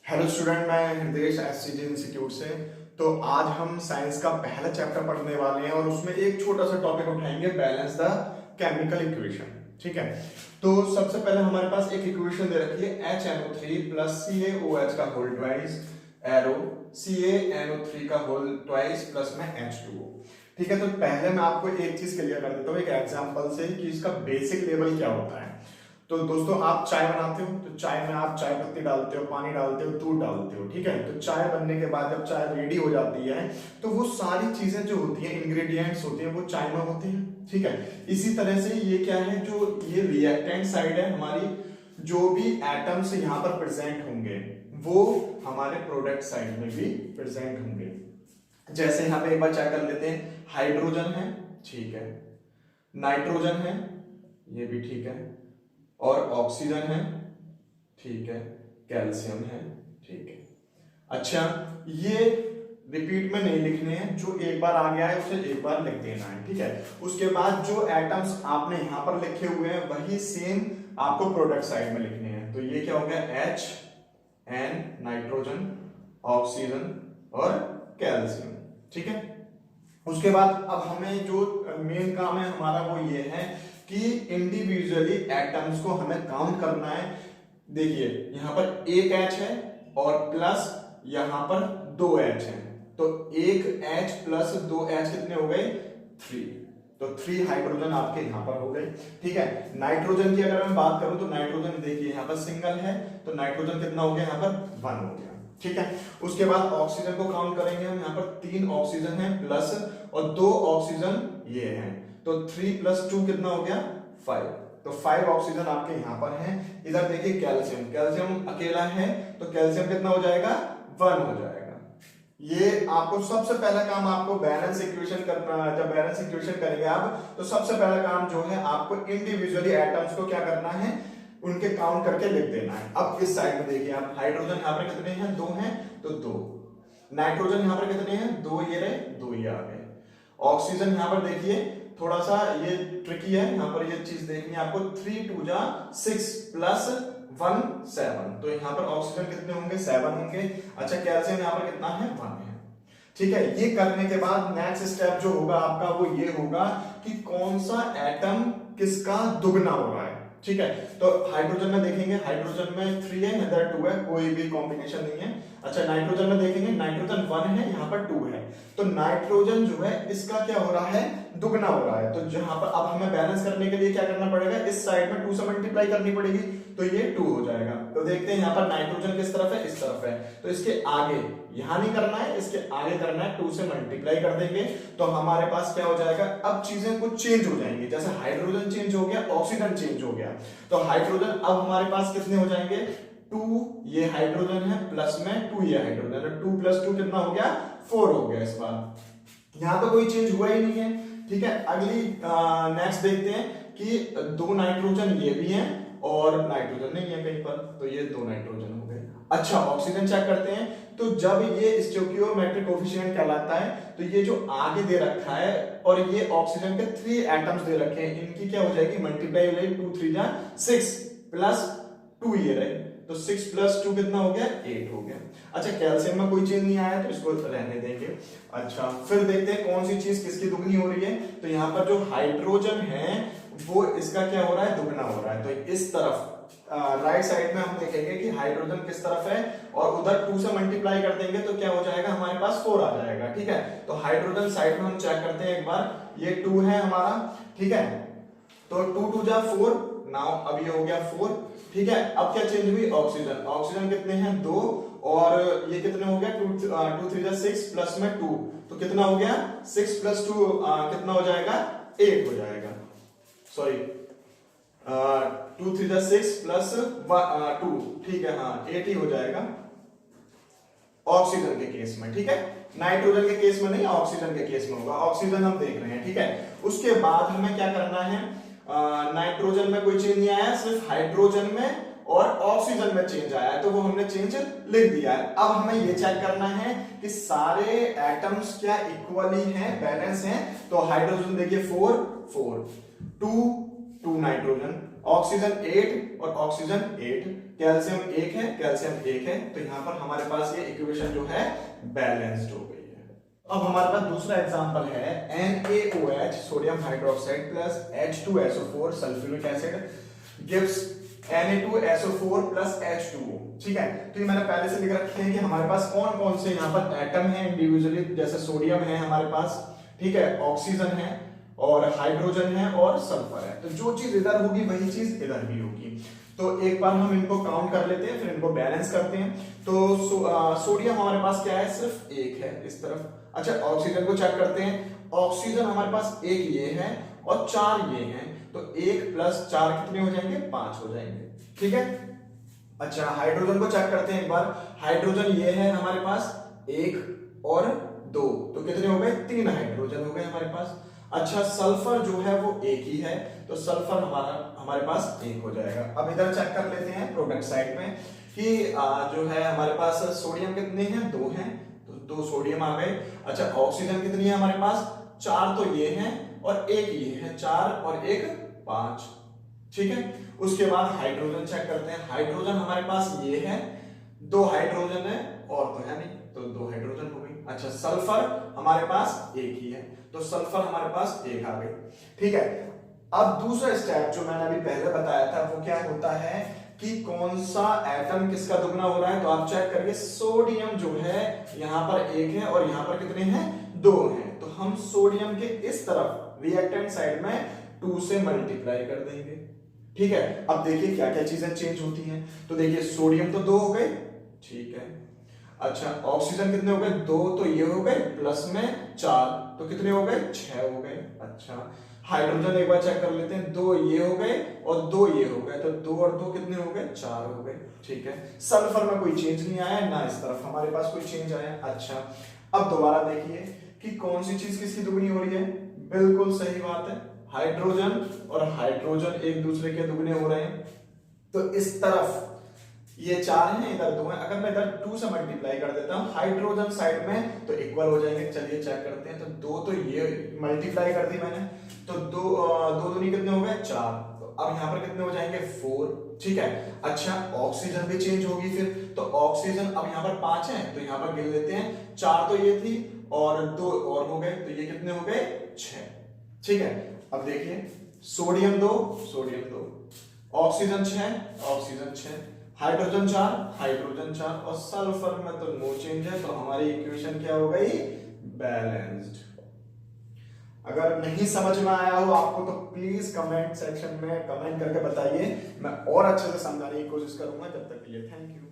Hello student, मैं हृदय SCG institute से। तो आज हम साइंस का पहला चैप्टर पढ़ने वाले हैं और उसमें एक छोटा सा टॉपिक उठाएंगे, बैलेंस द केमिकल इक्वेशन। ठीक है, तो सबसे पहले हमारे पास एक इक्वेशन दे रखी है HNO3 प्लस CaOH का होल ट्वाइस एरो CaNO3 का होल ट्वाइस प्लस में H2O। ठीक है, तो पहले मैं आपको एक चीज क्लियर कर देता हूँ एक एग्जांपल से कि इसका बेसिक लेवल क्या होता है। तो दोस्तों, आप चाय बनाते हो तो चाय में आप चाय पत्ती डालते हो, पानी डालते हो, दूध डालते हो। ठीक है, तो चाय बनने के बाद जब चाय रेडी हो जाती है तो वो सारी चीजें जो होती हैं, इंग्रेडिएंट्स होते हैं, वो चाय में होती हैं। ठीक है, इसी तरह से ये क्या है, जो ये रिएक्टेंट साइड है हमारी, जो भी एटम्स यहाँ पर प्रेजेंट होंगे वो हमारे प्रोडक्ट साइड में भी प्रेजेंट होंगे। जैसे यहाँ पे एक बार चेक कर लेते हैं, हाइड्रोजन है, ठीक है, नाइट्रोजन है, ये भी ठीक है, और ऑक्सीजन है, ठीक है, कैल्शियम है, ठीक है। अच्छा, ये रिपीट में नहीं लिखने हैं, जो एक बार आ गया है उसे एक बार लिख देना है। ठीक है, उसके बाद जो एटम्स आपने यहां पर लिखे हुए हैं वही सेम आपको प्रोडक्ट साइड में लिखने हैं। तो ये क्या हो गया, H N नाइट्रोजन, ऑक्सीजन और कैल्शियम। ठीक है, उसके बाद अब हमें जो मेन काम है हमारा वो ये है कि इंडिविजुअली एटम्स को हमें काउंट करना है। देखिए यहां पर एक H है और प्लस यहां पर दो H है, तो एक H प्लस दो H कितने हो गए, 3। तो 3 हाइड्रोजन आपके यहां पर हो गए। ठीक है, नाइट्रोजन की अगर मैं बात करूं तो नाइट्रोजन देखिए यहां पर सिंगल है, तो नाइट्रोजन कितना हो गया, यहां पर 1 हो गया। ठीक है, उसके बाद ऑक्सीजन को काउंट करेंगे हम, यहाँ पर 3 ऑक्सीजन है प्लस और 2 ऑक्सीजन ये है, तो 3 + 2 कितना हो गया, 5। तो 5 ऑक्सीजन आपके यहाँ पर है। इधर देखिए कैल्शियम, कैल्शियम अकेला है तो कैल्शियम कितना हो जाएगा, 1 हो जाएगा। ये आपको सबसे पहला काम, आपको बैलेंस इक्वेशन करना। जब बैलेंस इक्वेशन करेंगे आप तो सबसे पहला काम जो है आपको इंडिविजुअली एटम्स को क्या करना है, उनके काउंट करके लिख देना है। अब इस साइड में देखिए आप, हाइड्रोजन यहाँ पर कितने हैं, 2 हैं, तो 2। नाइट्रोजन यहाँ पर कितने हैं, 2 ये रहे, 2 ये आ गए। ऑक्सीजन यहाँ पर देखिए थोड़ा सा ये ट्रिकी है, यहाँ पर ये चीज देखनी है आपको, 3 × 2 = 6 प्लस 1 7। तो यहाँ पर ऑक्सीजन कितने होंगे, 7 होंगे। अच्छा, कैल्शियम यहाँ पर कितना है, 1 है। ठीक है, ये करने के बाद नेक्स्ट स्टेप जो होगा आपका वो ये होगा कि कौन सा एटम किसका दुगना हो रहा है। ठीक है, तो हाइड्रोजन में देखेंगे, हाइड्रोजन में 3 है, इधर 2 है, कोई भी कॉम्बिनेशन नहीं है। अच्छा, नाइट्रोजन में देखेंगे, नाइट्रोजन 1 है, यहाँ पर 2 है, तो नाइट्रोजन जो है इसका क्या हो रहा है, दुगना हो रहा है। तो जहां पर अब हमें बैलेंस करने के लिए क्या करना पड़ेगा, इस साइड में 2 से मल्टीप्लाई करनी पड़ेगी, तो ये 2 हो जाएगा। तो देखते हैं यहाँ पर नाइट्रोजन किस तरफ है, इस तरफ है, तो इसके आगे यहां नहीं करना है, इसके आगे करना है, 2 से मल्टीप्लाई कर देंगे तो हमारे पास क्या हो जाएगा, अब चीजें कुछ चेंज हो जाएंगी। जैसे हाइड्रोजन चेंज हो गया, ऑक्सीजन चेंज हो गया, तो हाइड्रोजन अब हमारे पास कितने हो जाएंगे, 2 ये हाइड्रोजन है प्लस में 2 ये हाइड्रोजन है, 2 + 2 कितना हो गया, 4 हो गया। इस बार यहां तो कोई चेंज हुआ ही नहीं है। ठीक है, अगली नेक्स्ट देखते हैं कि 2 नाइट्रोजन ये भी हैं और नाइट्रोजन नहीं है कहीं पर, तो ये 2 नाइट्रोजन हो गए। अच्छा, ऑक्सीजन चेक करते हैं, तो जब ये स्टोइकियोमेट्रिक कोएफिशिएंट कहलाता है, तो ये जो आगे दे रखा है और ये ऑक्सीजन के 3 एटम्स दे रखे हैं, इनकी क्या हो जाएगी, मल्टीप्लाई हो जाएगी, 2 × 3 = 6 प्लस 2 ये रहे, तो 6 + 2 कितना हो गया, 8 हो गया। अच्छा, कैल्शियम में कोई चेंज नहीं आया तो इसको रहने देंगे। अच्छा, फिर देखते हैं कौन सी चीज किसकी दुगनी हो रही है, तो यहाँ पर जो हाइड्रोजन है वो इसका क्या हो रहा है, दुगना हो रहा है। तो इस तरफ राइट साइड में हम देखेंगे कि हाइड्रोजन किस तरफ है और उधर 2 से मल्टीप्लाई कर देंगे तो क्या हो जाएगा, हमारे पास 4 आ जाएगा। ठीक है, तो हाइड्रोजन साइड में हम चेक करते हैं एक बार, ये 2 है हमारा। ठीक है, तो 2 × 2 = 4, नाउ अब ये हो गया 4। ठीक है, अब क्या चेंज हुई, ऑक्सीजन, ऑक्सीजन कितने हैं, 2, और ये कितने हो गया, 2 × 3 = 6 प्लस में 2, तो कितना हो गया, 6 + 2 कितना हो जाएगा, 8 हो जाएगा। सॉरी, 2 × 3 = 6 प्लस 2, ठीक है, हाँ 8 ही हो जाएगा ऑक्सीजन के केस में। ठीक है, नाइट्रोजन के केस में नहीं, ऑक्सीजन के केस में होगा। ऑक्सीजन हम देख रहे हैं। ठीक है, उसके बाद हमें क्या करना है, नाइट्रोजन में कोई चेंज नहीं आया, सिर्फ हाइड्रोजन में और ऑक्सीजन में चेंज आया है, तो वो हमने चेंज लिख दिया है। अब हमें ये चेक करना है कि सारे एटम्स क्या इक्वली हैं, बैलेंस हैं। तो हाइड्रोजन देखिए 4 4, 2 2 नाइट्रोजन, ऑक्सीजन 8 और ऑक्सीजन 8, कैल्शियम 1 है, कैल्शियम 1 है, तो यहां पर हमारे पास ये इक्वेशन जो है बैलेंस्ड हो गई है। अब हमारे पास दूसरा एग्जांपल है NaOH sodium hydroxide plus H2SO4 sulphuric acid gives Na2SO4 plus H2O। ठीक है, तो ये मैंने पहले से लिख रखे हैं कि हमारे पास कौन कौन से यहाँ पर एटम है इंडिविजुअली, जैसे सोडियम है हमारे पास, ठीक है, ऑक्सीजन है और हाइड्रोजन है और सल्फर है। तो जो चीज इधर होगी वही चीज इधर भी होगी। तो एक बार हम इनको काउंट कर लेते हैं, फिर इनको बैलेंस करते हैं। तो सोडियम हमारे पास क्या है, सिर्फ एक है इस तरफ। अच्छा, ऑक्सीजन को चेक करते हैं। ऑक्सीजन हमारे पास एक ये है और 4 ये हैं, तो 1 प्लस 4 कितने हो जाएंगे, 5 हो जाएंगे। ठीक है। अच्छा, हाइड्रोजन को चेक करते हैं एक बार। हाइड्रोजन ये है हमारे पास 1 और 2, तो कितने हो गए, 3 हाइड्रोजन हो गए हमारे पास। अच्छा, सल्फर जो है वो एक ही है, तो सल्फर हमारे पास 1 हो जाएगा। अब इधर चेक कर लेते हैं प्रोडक्ट साइड में कि जो है हमारे पास सोडियम कितने हैं, 2 हैं, तो 2 सोडियम आ गए। अच्छा, ऑक्सीजन कितनी है हमारे पास, 4 तो ये हैं और 1 ये है, 4 और 1 5। ठीक है। उसके बाद हाइड्रोजन चेक करते हैं। हाइड्रोजन हमारे पास ये है, 2 हाइड्रोजन है और तो है नहीं, तो 2 हाइड्रोजन हो गई। अच्छा, सल्फर हमारे पास एक ही है, तो सल्फर हमारे पास 1 आ गई। ठीक है। अब दूसरा स्टेप जो मैंने अभी पहले बताया था वो क्या होता है कि कौन सा एटम किसका दुगना हो रहा है। तो आप चेक करिए, सोडियम जो है यहां पर 1 है और यहां पर कितने हैं, 2 हैं, तो हम सोडियम के इस तरफ रिएक्टेंट साइड में 2 से मल्टीप्लाई कर देंगे। ठीक है। अब देखिए क्या क्या चीजें चेंज होती हैं। तो देखिए, सोडियम तो 2 हो गए, ठीक है। अच्छा, ऑक्सीजन कितने हो गए, 2, तो ये हो गए प्लस में 4, तो कितने हो गए, 6 हो गए। अच्छा, हाइड्रोजन एक बार चेक कर लेते हैं, 2 ये हो गए और 2 ये हो गए, तो 2 और 2 कितने हो गए, 4 हो गए। ठीक है। सल्फर में कोई चेंज नहीं आया, ना इस तरफ हमारे पास कोई चेंज आया। अच्छा, अब दोबारा देखिए कि कौन सी चीज किसकी दुगनी हो रही है। बिल्कुल सही बात है, हाइड्रोजन और हाइड्रोजन एक दूसरे के दुगने हो रहे हैं। तो इस तरफ ये 4 हैं, इधर 2 हैं। अगर मैं इधर 2 से मल्टीप्लाई कर देता हूं हाइड्रोजन साइड में, तो इक्वल हो जाएंगे। चलिए चेक करते हैं। तो 2 तो ये मल्टीप्लाई कर दी मैंने, तो 2 दूनी कितने हो गए, 4, तो अब यहां पर कितने हो जाएंगे, 4। ठीक है। अच्छा, ऑक्सीजन भी चेंज होगी फिर, तो ऑक्सीजन अब यहां पर 5 है, तो यहां पर गिन लेते हैं। 4 तो ये थी और 2 और हो गए, तो ये कितने हो गए, 6। ठीक है। अब देखिए, sodium 2, sodium 2, oxygen 6, oxygen 6, hydrogen 4, hydrogen 4 और सल्फर में तो नो चेंज है, तो हमारी इक्वेशन क्या हो गई, बैलेंस्ड। अगर नहीं समझ में आया हो आपको तो प्लीज कमेंट सेक्शन में कमेंट करके बताइए, मैं और अच्छे से समझाने की कोशिश करूंगा। जब तक के लिए थैंक यू।